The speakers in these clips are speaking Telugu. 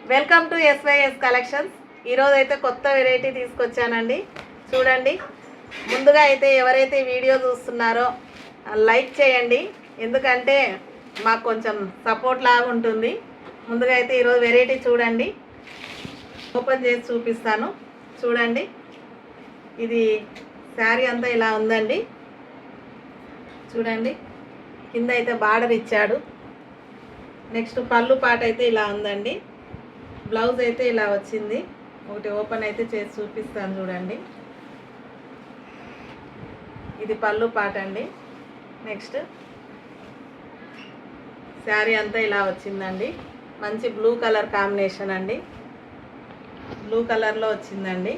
Welcome to SYS collections. ఈరోజు అయితే కొత్త వెరైటీ తీసుకొచ్చానండి. చూడండి, ముందుగా అయితే ఎవరైతే వీడియో చూస్తున్నారో లైక్ చేయండి, ఎందుకంటే మాకు కొంచెం సపోర్ట్ లాగా ఉంటుంది. ముందుగా అయితే ఈరోజు వెరైటీ చూడండి, ఓపెన్ చేసి చూపిస్తాను. చూడండి, ఇది శారీ అంతా ఇలా ఉందండి. చూడండి, కింద అయితే బార్డర్ ఇచ్చాడు. నెక్స్ట్ పళ్ళు పాట అయితే ఇలా ఉందండి. బ్లౌజ్ అయితే ఇలా వచ్చింది. ఒకటి ఓపెన్ అయితే చేసి చూపిస్తాను. చూడండి, ఇది పళ్ళు పాట అండి. నెక్స్ట్ శారీ అంతా ఇలా వచ్చిందండి. మంచి బ్లూ కలర్ కాంబినేషన్ అండి, బ్లూ కలర్లో వచ్చిందండి.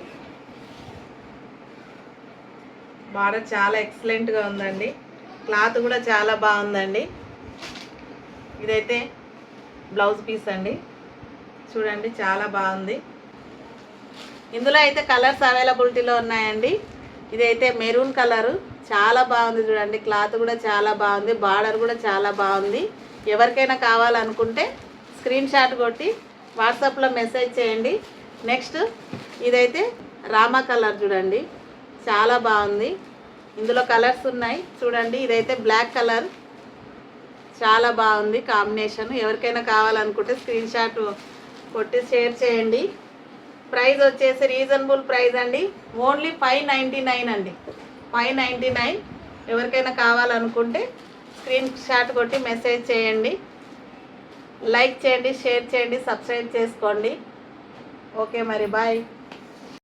బార్డర్ చాలా ఎక్సలెంట్గా ఉందండి. క్లాత్ కూడా చాలా బాగుందండి. ఇదైతే బ్లౌజ్ పీస్ అండి. చూడండి, చాలా బాగుంది. ఇందులో అయితే కలర్స్ అవైలబిలిటీలో ఉన్నాయండి. ఇదైతే మెరూన్ కలరు, చాలా బాగుంది. చూడండి, క్లాత్ కూడా చాలా బాగుంది, బార్డర్ కూడా చాలా బాగుంది. ఎవరికైనా కావాలనుకుంటే స్క్రీన్ షాట్ కొట్టి వాట్సాప్లో మెసేజ్ చేయండి. నెక్స్ట్ ఇదైతే రామా కలర్, చూడండి చాలా బాగుంది. ఇందులో కలర్స్ ఉన్నాయి. చూడండి, ఇదైతే బ్లాక్ కలర్, చాలా బాగుంది కాంబినేషన్. ఎవరికైనా కావాలనుకుంటే స్క్రీన్ షాట్ కొట్టి షేర్ చేయండి. ప్రైస్ వచ్చేసి రీజనబుల్ ప్రైస్ అండి, ఓన్లీ 599 అండి, 599. ఎవరికైనా కావాలనుకుంటే స్క్రీన్ షాట్ కొట్టి మెసేజ్ చేయండి. లైక్ చేయండి, షేర్ చేయండి, సబ్స్క్రైబ్ చేసుకోండి. ఓకే మరి, బాయ్.